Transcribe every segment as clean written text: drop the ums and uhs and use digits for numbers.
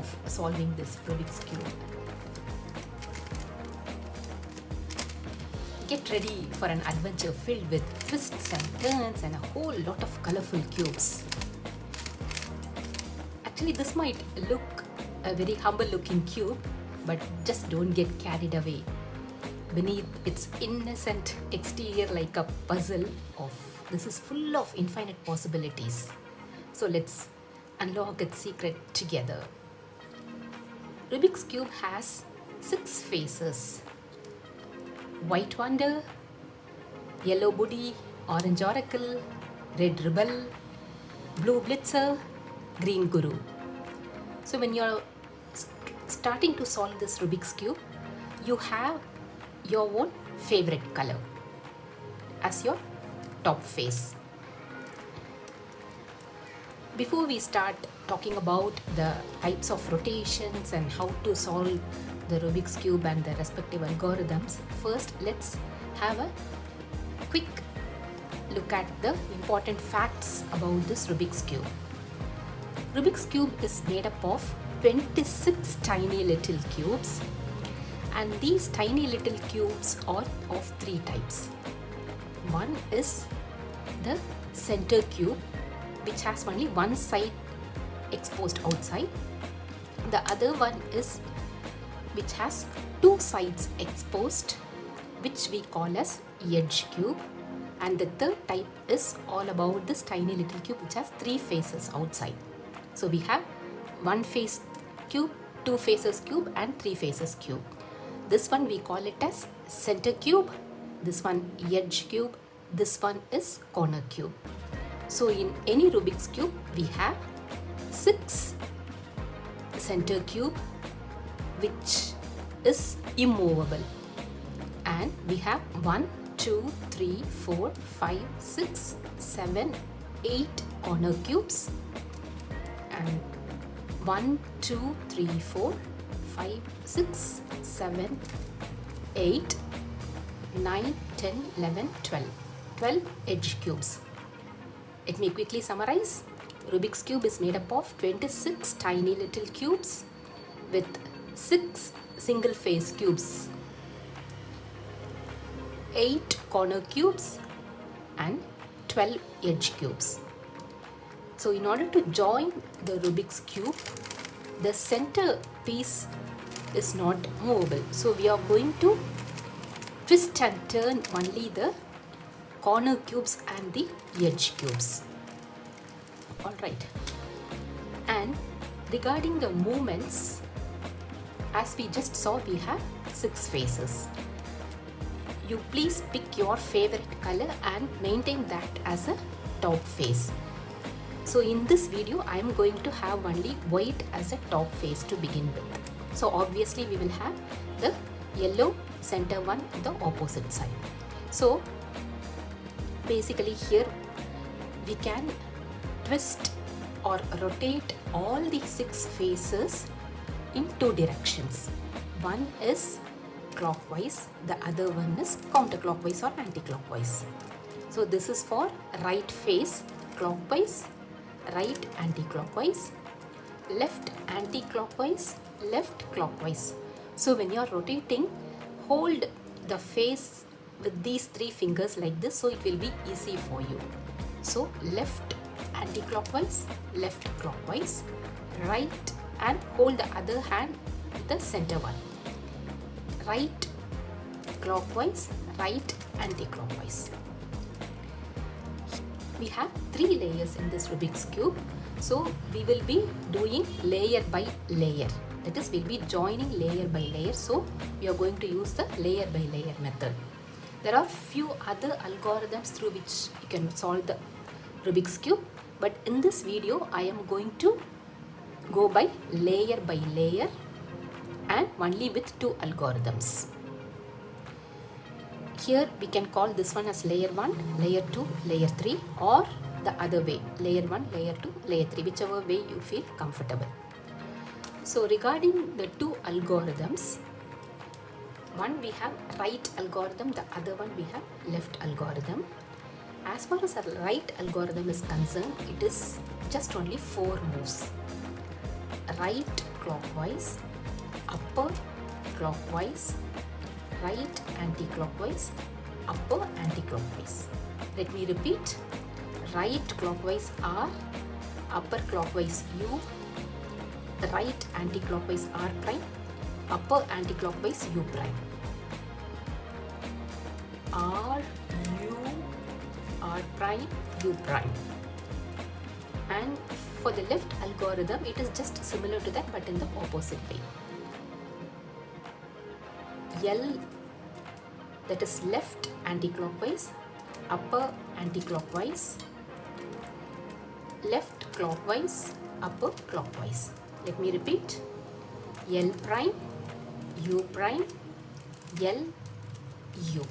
of solving this Rubik's Cube. Get ready for an adventure filled with twists and turns and a whole lot of colorful cubes. Actually, this might look a very humble looking cube, but just don't get carried away. Beneath its innocent exterior like a puzzle this is full of infinite possibilities. So let's unlock its secret together. Rubik's Cube has 6 faces. White Wonder, Yellow Buddy, Orange Oracle, Red Rebel, Blue Blitzer, Green Guru. So when you're starting to solve this Rubik's Cube, you have your own favorite color as your top face. Before we start talking about the types of rotations and how to solve the Rubik's Cube and the respective algorithms, first let's have a quick look at the important facts about this Rubik's Cube. Rubik's Cube is made up of 26 tiny little cubes, and these tiny little cubes are of 3 types. One is the center cube, which has only one side exposed outside. The other one is which has 2 sides exposed, which we call as edge cube. And the third type is all about this tiny little cube which has 3 faces outside. So we have 1 face cube, 2 faces cube and 3 faces cube. This one we call it as center cube, this one edge cube, this one is corner cube. So in any Rubik's Cube we have 6 center cube which is immovable, and we have 1, 2, 3, 4, 5, 6, 7, 8 corner cubes, and 1, 2, 3, 4, 5, 6, 7, 8, 9, 10, 11, 12 edge cubes. Let me quickly summarize. Rubik's Cube is made up of 26 tiny little cubes with 6 single face cubes, 8 corner cubes and 12 edge cubes. So in order to join the Rubik's Cube, the center piece is not movable. So we are going to twist and turn only the corner cubes and the edge cubes. Alright. And regarding the movements, as we just saw, we have 6 faces. You please pick your favorite color and maintain that as a top face. So in this video, I am going to have only white as a top face to begin with. So obviously we will have the yellow center one on the opposite side. So basically here we can twist or rotate all the 6 faces in 2 directions. One is clockwise, the other one is counterclockwise or anti-clockwise. So this is for right face clockwise, right anti-clockwise, left anti-clockwise, left clockwise. So when you are rotating, hold the face with these 3 fingers like this, so it will be easy for you. So left anti-clockwise, left clockwise, right, and hold the other hand with the center one. Right clockwise, right anti-clockwise. We have 3 layers in this Rubik's Cube. So we will be doing layer by layer. That is, we'll be joining layer by layer. So we are going to use the layer by layer method. There are few other algorithms through which you can solve the Rubik's Cube, but in this video I am going to go by layer and only with 2 algorithms. Here we can call this one as layer 1, layer 2, layer 3, or the other way, layer 1, layer 2, layer 3, whichever way you feel comfortable. So regarding the 2 algorithms, one we have right algorithm, the other one we have left algorithm. As far as our right algorithm is concerned, it is just only 4 moves. Right clockwise, upper clockwise, right anti-clockwise, upper anti-clockwise. Let me repeat. Right clockwise R, upper clockwise U, right anti-clockwise R prime, upper anti-clockwise U prime. R, U, R prime, U prime. And for the left algorithm, it is just similar to that but in the opposite way. L, that is left anti-clockwise, upper anti-clockwise, left clockwise, upper clockwise. Let me repeat. L prime, U prime, L, U.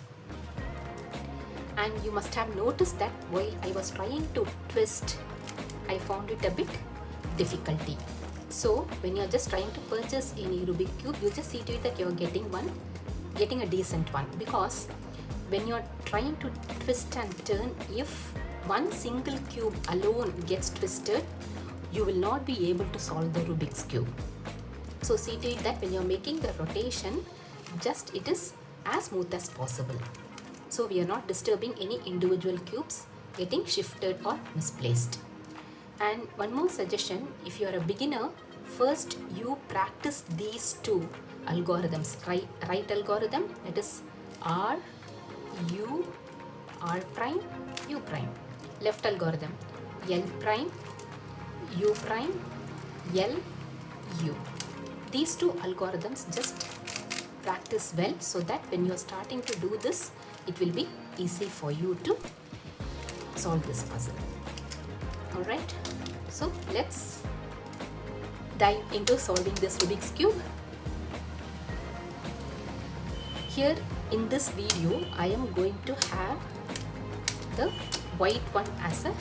And you must have noticed that while I was trying to twist, I found it a bit difficulty. So when you are just trying to purchase any Rubik Cube, you just see to it that you are getting a decent one, because when you are trying to twist and turn, if one single cube alone gets twisted, you will not be able to solve the Rubik's Cube. So see to it that when you are making the rotation, just it is as smooth as possible. So we are not disturbing any individual cubes getting shifted or misplaced. And one more suggestion, if you are a beginner, first you practice these two algorithms. Right algorithm, that is R, U, R prime, U prime. Left algorithm, L prime, U prime, L, U. These two algorithms just practice well, so that when you are starting to do this, it will be easy for you to solve this puzzle. Alright, so let's dive into solving this Rubik's Cube. Here in this video, I am going to have the white one as a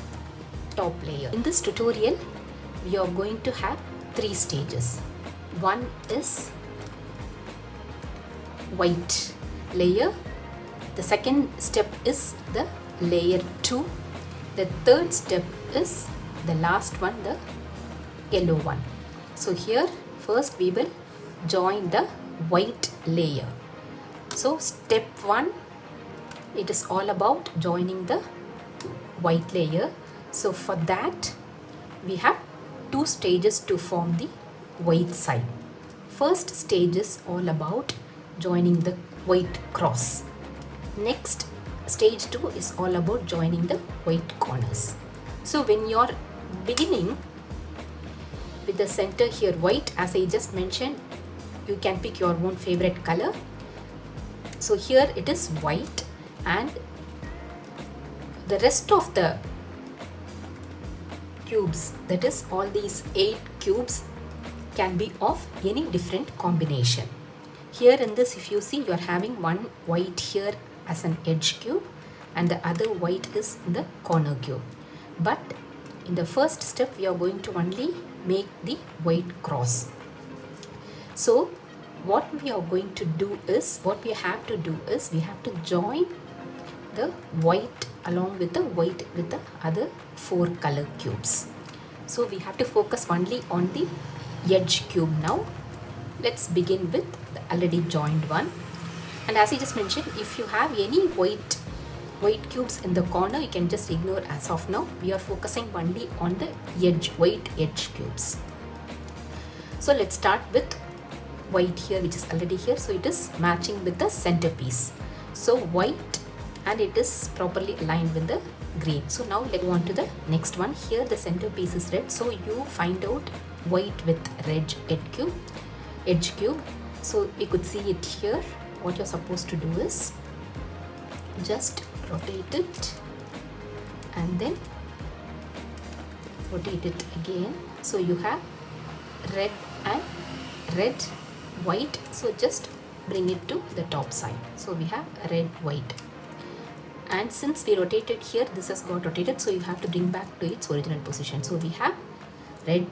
top layer. In this tutorial, we are going to have 3 stages. One is white layer. The second step is the layer 2. The third step is the last one, the yellow one. So here first we will join the white layer. So step 1, it is all about joining the white layer. So for that we have 2 stages to form the white side. First stage is all about joining the white cross. Next, stage 2 is all about joining the white corners. So when you're beginning with the center here white, as I just mentioned, you can pick your own favorite color. So here it is white, and the rest of the cubes, that is all these 8 cubes, can be of any different combination. Here in this, if you see, you are having one white here as an edge cube and the other white is in the corner cube. But in the first step, we are going to only make the white cross. So what we are going to do is, we have to join the white along with the white with the other 4 color cubes. So we have to focus only on the edge cube now. Let's begin with the already joined one. And as I just mentioned, if you have any white cubes in the corner, you can just ignore as of now. We are focusing only on the white edge cubes. So let's start with white here, which is already here. So it is matching with the centerpiece. So white, and it is properly aligned with the green. So now let's go on to the next one. Here the centerpiece is red. So you find out white with red edge cube. So we could see it here. What you're supposed to do is just rotate it and then rotate it again. So you have red and red, white. So just bring it to the top side. So we have red, white. And since we rotated here, this has got rotated, so you have to bring back to its original position. So we have red,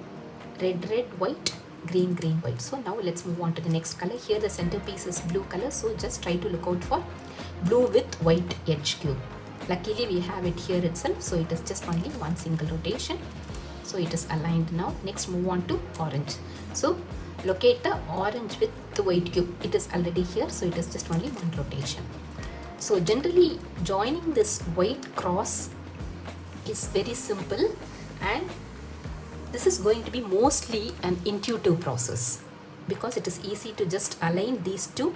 white, green, white. So now let's move on to the next color. Here the centerpiece is blue color, so just try to look out for blue with white edge cube. Luckily we have it here itself, so it is just only one single rotation. So it is aligned now. Next move on to orange. So locate the orange with the white cube. It is already here, so it is just only one rotation. So generally joining this white cross is very simple, and this is going to be mostly an intuitive process because it is easy to just align these two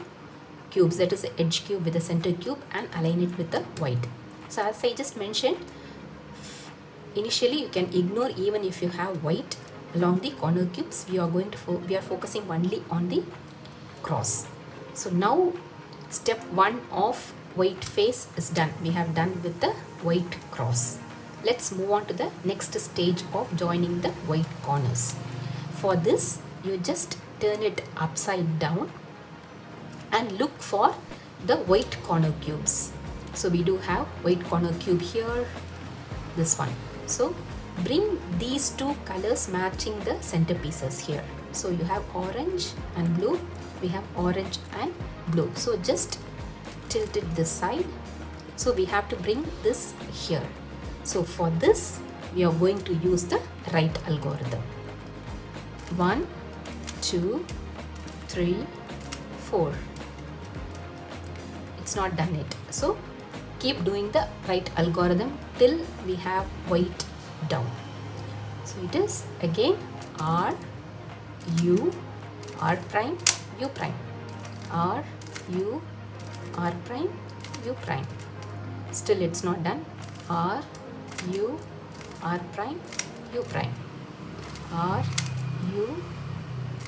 cubes, that is the edge cube with the center cube, and align it with the white. So as I just mentioned, initially you can ignore even if you have white along the corner cubes. We are focusing only on the cross. So now step 1 of white face is done. We have done with the white cross. Let's move on to the next stage of joining the white corners. For this, you just turn it upside down and look for the white corner cubes. So we do have white corner cube here, this one. So bring these two colors matching the centerpieces here. So you have orange and blue, we have orange and blue. So just tilt it this side. So we have to bring this here. So for this, we are going to use the right algorithm. 1, 2, 3, 4. It's not done yet. So keep doing the right algorithm till we have white down. So it is again R, U, R prime, U prime, R, U, R prime, U prime. Still it's not done. R, U, R prime, U prime, R, U,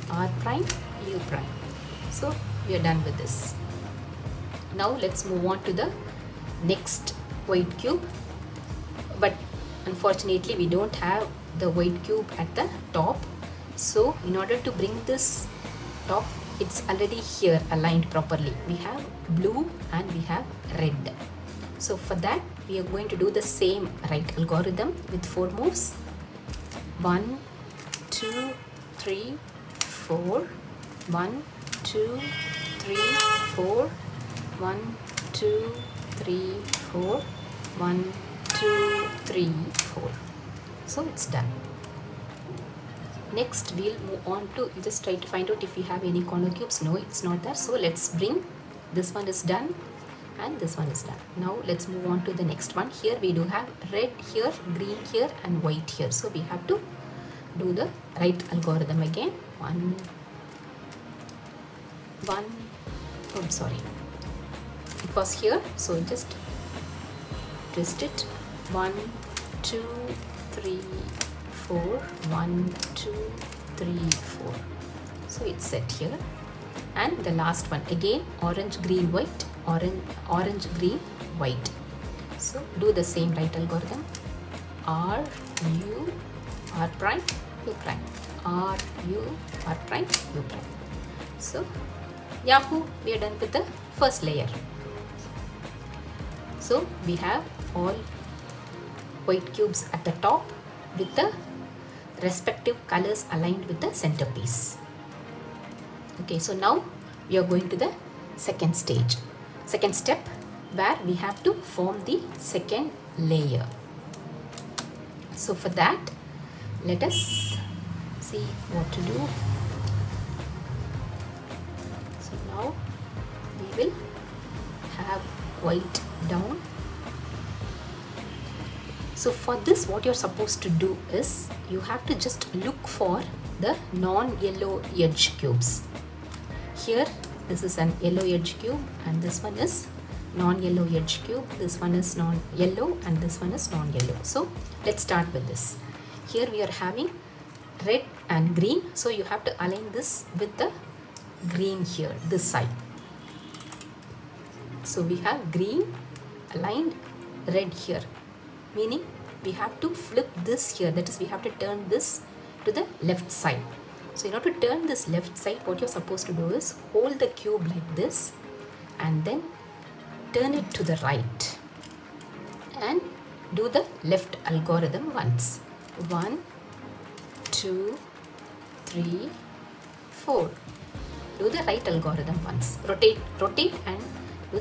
R prime, U prime. So we are done with this. Now let's move on to the next white cube, but unfortunately we don't have the white cube at the top. So in order to bring this top, it's already here aligned properly. We have blue and we have red. So for that, we are going to do the same right algorithm with 4 moves. 1, 2, 3, 4. 1, 2, 3, 4. 1, 2, 3, 4. 1, 2, 3, 4. So it's done. Next we'll move on to just try to find out if we have any corner cubes. No, it's not there. So let's bring this one is done and this one is done. Now let's move on to the next one. Here we do have red here, green here and white here. So we have to do the right algorithm again. Oh sorry, it was here, so just twist it. 1, 2, 3, 4. 1, 2, 3, 4. So it's set here. And the last one again, orange, green, white, orange, green, white. So do the same right algorithm. R, U, R prime, U prime, R, U, R prime, U prime. So Yahoo, we are done with the first layer. So we have all white cubes at the top with the respective colors aligned with the centerpiece. Okay, so now we are going to the second step, where we have to form the second layer. So for that, let us see what to do. So now we will have white down. So for this, what you're supposed to do is you have to just look for the non-yellow edge cubes. Here this is an yellow edge cube and this one is non-yellow edge cube. This one is non-yellow and this one is non-yellow. So let's start with this. Here we are having red and green. So you have to align this with the green here, this side. So we have green aligned, red here, meaning we have to flip this here, that is we have to turn this to the left side. So in order to turn this left side, what you're supposed to do is hold the cube like this and then turn it to the right and do the left algorithm once. 1, 2, 3, 4. Do the right algorithm once. Rotate and do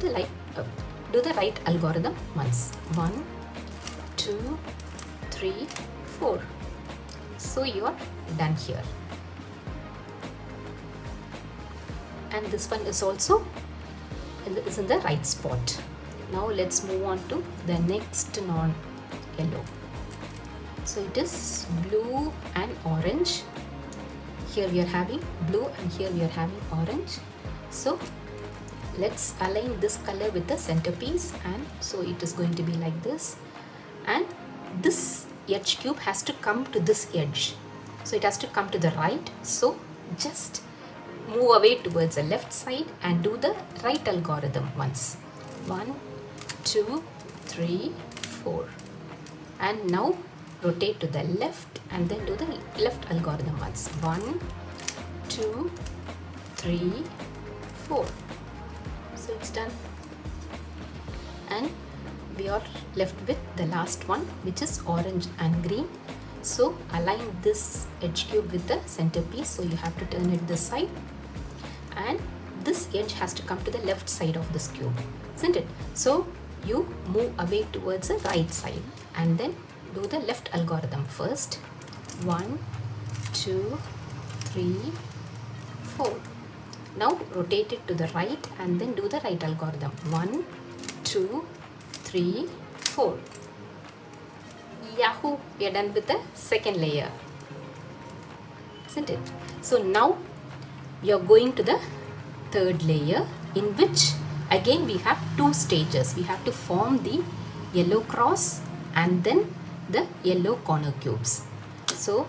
the right algorithm once. 1, 2, 3, 4. So you are done here. and this one is also is in the right spot. Now let's move on to the next non-yellow. So it is blue and orange. Here we are having blue and here we are having orange. So let's align this color with the centerpiece, and so it is going to be like this, and this edge cube has to come to this edge, so it has to come to the right. So just move away towards the left side and do the right algorithm once. 1, 2, 3, 4, and now rotate to the left and then do the left algorithm once. 1, 2, 3, 4. So it's done, and we are left with the last one, which is orange and green. So align this edge cube with the centerpiece, so you have to turn it this side, and this edge has to come to the left side of this cube, isn't it? So you move away towards the right side and then do the left algorithm first. 1, 2, 3, 4. Now rotate it to the right and then do the right algorithm. 1, 2, 3, 4. Yahoo! We are done with the second layer, isn't it? So now you are going to the third layer, in which again we have two stages. We have to form the yellow cross and then the yellow corner cubes. So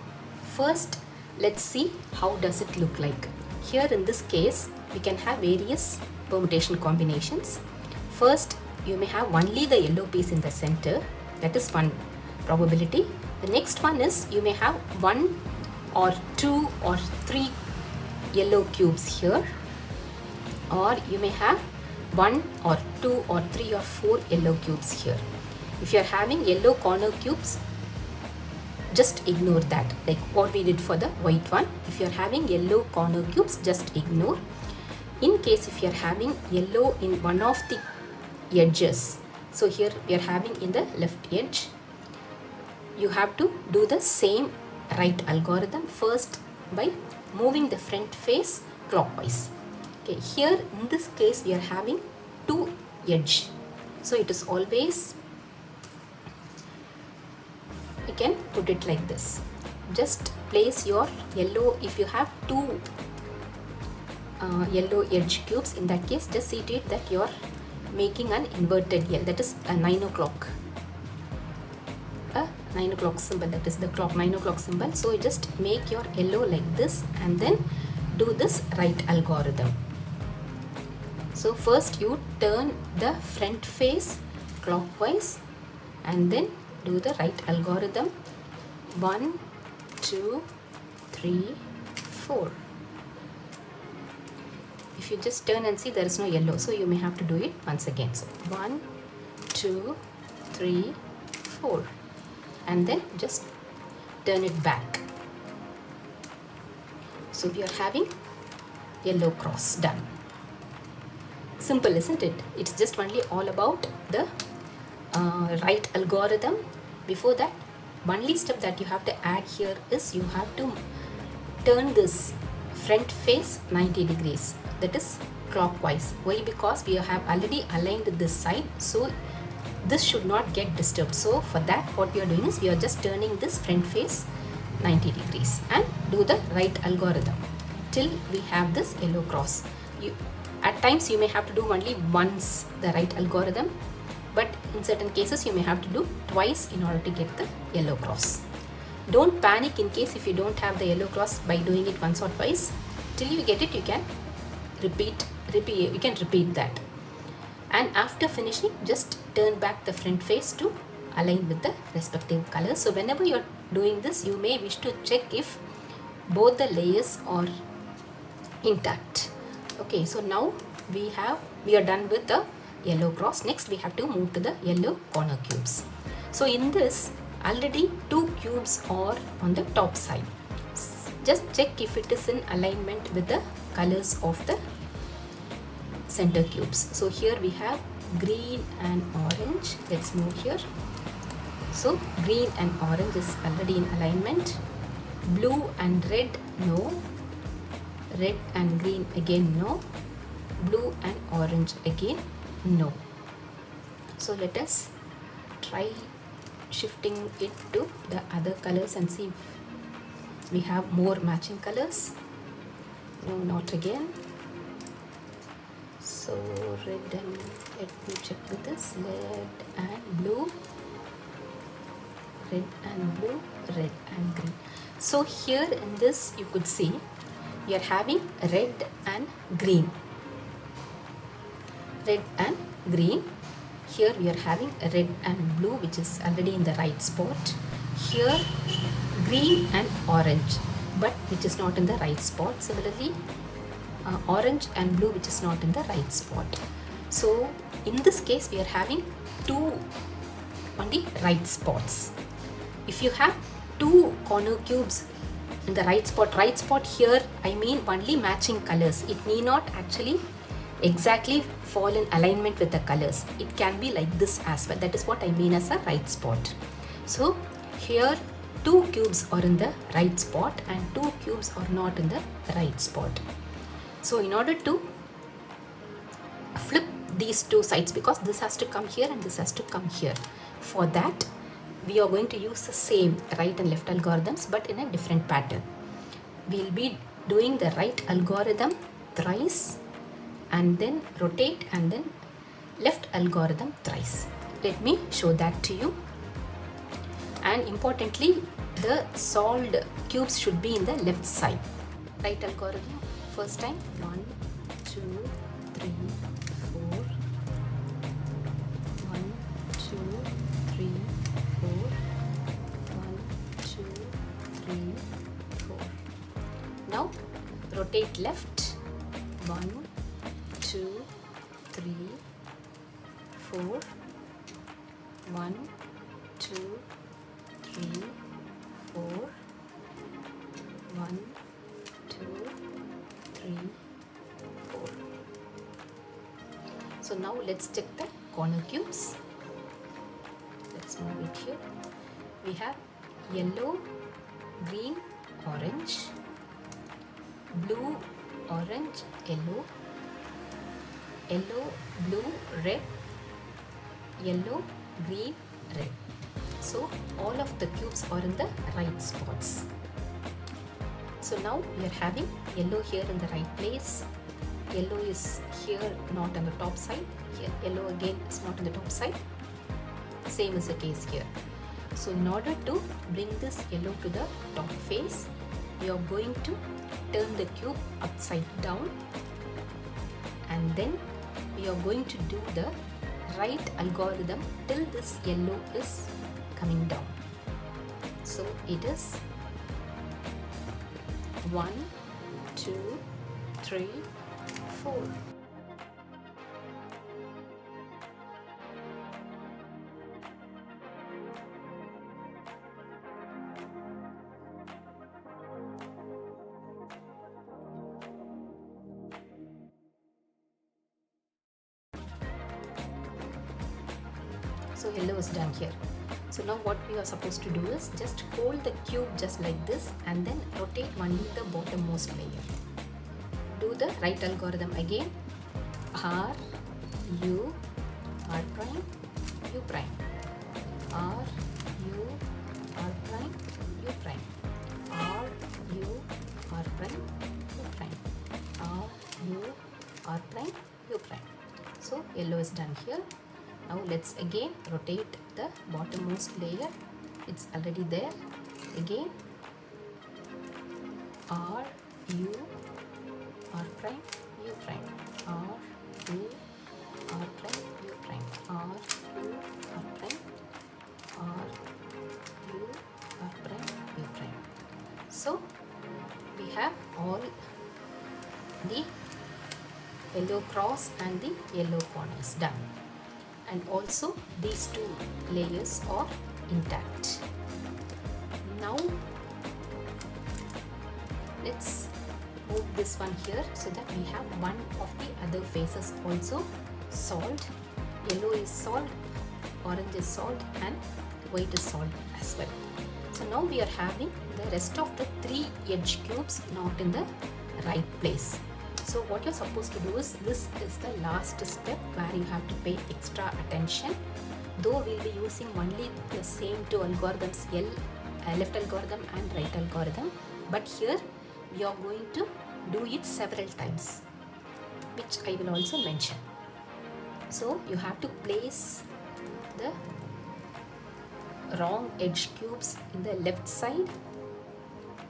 first let's see how does it look like. Here in this case we can have various permutation combinations. First you may have only the yellow piece in the center, that is one probability. The next one is you may have 1 or 2 or 3 yellow cubes here, or you may have 1 or 2 or 3 or 4 yellow cubes here. If you are having yellow corner cubes, just ignore that, like what we did for the white one. If you are having yellow corner cubes, just ignore. In case if you are having yellow in one of the edges, so here we are having in the left edge, you have to do the same right algorithm first by moving the front face clockwise. Okay, here in this case we are having 2 edge, so it is always, you can put it like this. Just place your yellow, if you have 2 yellow edge cubes, in that case just see to it that you are making an inverted L, that is a 9 o'clock. A 9 o'clock symbol, that is the clock 9 o'clock symbol. So you just make your yellow like this and then do this right algorithm. So first you turn the front face clockwise and then do the right algorithm. 1, 2, 3, 4. If you just turn and see, there is no yellow, so you may have to do it once again. So 1, 2, 3, 4, and then just turn it back. So we are having yellow cross done. Simple, isn't it? It's just only all about the right algorithm. Before that, only step that you have to add here is you have to turn this front face 90 degrees, that is clockwise. Why? Because we have already aligned this side, so this should not get disturbed. So for that, what we are doing is we are just turning this front face 90 degrees and do the right algorithm till we have this yellow cross. At times you may have to do only once the right algorithm, but in certain cases you may have to do twice in order to get the yellow cross. Don't panic in case if you don't have the yellow cross by doing it once or twice. Till you get it, you can repeat, you can repeat that. And after finishing, just turn back the front face to align with the respective colors. So whenever you are doing this, you may wish to check if both the layers are intact. Okay, so now we are done with the yellow cross. Next we have to move to the yellow corner cubes. So in this, already 2 cubes are on the top side. Just check if it is in alignment with the colors of the center cubes. So here we have green and orange. Let's move here. So green and orange is already in alignment. Blue and red, no. Red and green again, no. blue and orange again? No. So let us try shifting it to the other colors and see if we have more matching colors. No, not again. So red and, let me check with this, red and blue, red and blue, red and green. So here in this you could see we are having red and green. Red and green. Here we are having red and blue, which is already in the right spot. Here green and orange, but which is not in the right spot. Similarly, orange and blue, which is not in the right spot. So in this case we are having two on the right spots. If you have two corner cubes in the right spot here, I mean only matching colors. It need not actually exactly fall in alignment with the colors. It can be like this as well. That is what I mean as a right spot. So here two cubes are in the right spot and two cubes are not in the right spot. So in order to flip these two sides, because this has to come here and this has to come here, for that we are going to use the same right and left algorithms but in a different pattern. We'll be doing the right algorithm thrice and then rotate, and then left algorithm thrice. Let me show that to you. And importantly, the solved cubes should be in the left side. Right algorithm, first time, 1, 2, 3, 4. 1, 2, 3, 4. 1, 2, 3, 4. Now rotate left. 1, 2, 3, 4. 1, 2, 3, 4. 1, 2, 3, 4. So now let's check the corner cubes. Let's move it here. We have yellow, green, orange, blue, orange, yellow, yellow, blue, red, yellow, green, red. So all of the cubes are in the right spots. So now we are having yellow here in the right place. Yellow is here, not on the top side. Here yellow again is not on the top side. Same is the case here. So in order to bring this yellow to the top face, we are going to turn the cube upside down, and then we are going to do the right algorithm till this yellow is coming down. So it is 1, 2, 3, 4. So yellow is done here. So now what we are supposed to do is just hold the cube just like this and then rotate only the bottommost layer. Do the right algorithm again. R, U, R prime, U prime. R, U, R prime, U prime. R, U, R prime, U prime. R, U, R prime, U prime. So yellow is done here. Now let's again rotate the bottommost layer. It's already there. Again, R, U, R prime, U prime. R, U, R prime, U prime. R, U, R prime. R, U, R prime, U prime. So we have all the yellow cross and the yellow corners done. And also these two layers are intact. Now let's move this one here so that we have one of the other faces also solved. Yellow is solved, orange is solved, and white is solved as well. So now we are having the rest of the 3 edge cubes not in the right place. So what you're supposed to do is, this is the last step where you have to pay extra attention. Though we'll be using only the same two algorithms, left algorithm and right algorithm, but here we are going to do it several times, which I will also mention. So you have to place the wrong edge cubes in the left side,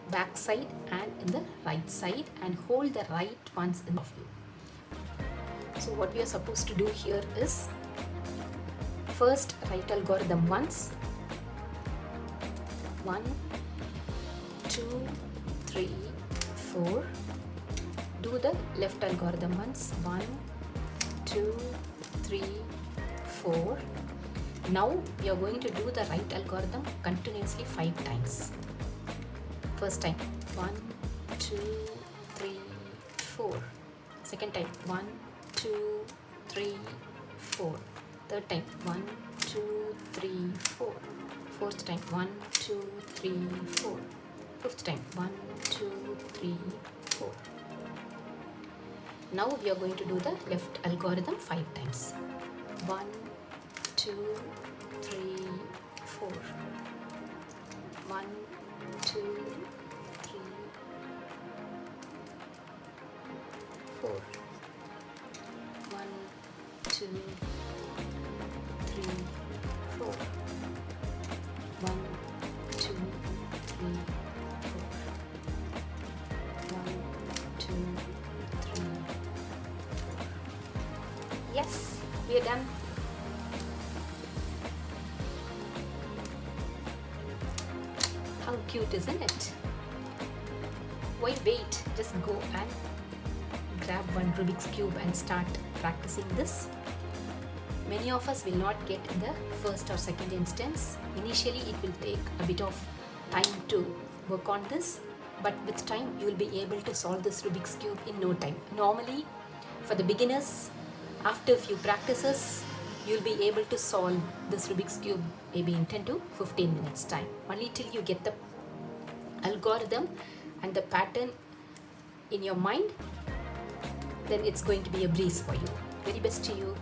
back side and in the right side, and hold the right ones in front of you. So what we are supposed to do here is, first right algorithm once, 1, 2, 3, 4. Do the left algorithm once, 1, 2, 3, 4. Now we are going to do the right algorithm continuously 5 times. First time, 1, 2, 3, 4. Second time, 1, 2, 3, 4. Third time, 1, 2, 3, 4. Fourth time, 1, 2, 3, 4. Fifth time, 1, 2, 3, 4. Now we are going to do the left algorithm 5 times. 1, 2, 3, 4. 1, 2, 3, 4. 1, 2, 3, 4. 1, 2, 3, 4. 1, 2, 3. Yes, we are done. How cute, isn't it? Why wait? Just go and grab one Rubik's Cube and start practicing this. Many of us will not get in the first or second instance. Initially, it will take a bit of time to work on this, but with time, you will be able to solve this Rubik's Cube in no time. Normally, for the beginners, after a few practices, you'll be able to solve this Rubik's Cube maybe in 10 to 15 minutes time. Only till you get the algorithm and the pattern in your mind, then it's going to be a breeze for you. Very best to you.